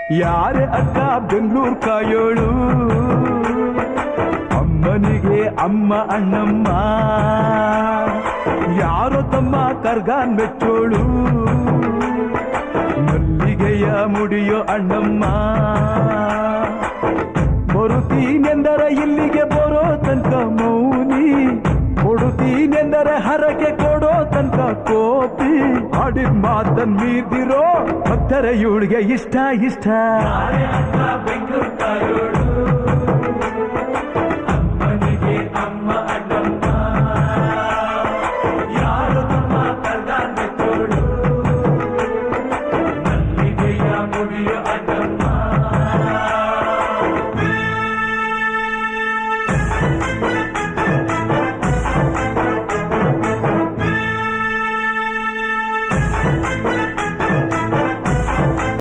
ಯಾರೇ ಅಕ್ಕ ಬೆಂಗಳೂರು ಕಾಯೋಳು, ಅಮ್ಮನಿಗೆ ಅಮ್ಮ ಅಣ್ಣಮ್ಮ, ಯಾರೋ ತಮ್ಮ ಕರ್ಗಾನ್ ಮೆಚ್ಚೋಳು, ಮಲ್ಲಿಗೆಯ ಮುಡಿಯೋ ಅಣ್ಣಮ್ಮ. ಬರುತ್ತೀನೆಂದರೆ ಇಲ್ಲಿಗೆ ಬರೋ ತನಕ ಮೌನಿ, ಕೊಡುತ್ತೀನೆಂದರೆ ಹರಕೆ ಕೊಡೋ ತನಕ ಕೋತಿ. ಹಾಡಿದ ಮಾತನ್ ಮೀದಿರೋ ಭಕ್ತರ ಇವಳಿಗೆ ಇಷ್ಟ ಇಷ್ಟ. ಅಮ್ಮನಿಗೆ ಅಮ್ಮ ಅಣ್ಣಮ್ಮ, ಯಾರು ತಮ್ಮ ಕರ್ಗಾನ್ ಮೆಚ್ಚೋಳು, ಮಲ್ಲಿಗೆಯ ಮುಡಿಯೋ ಅಣ್ಣ.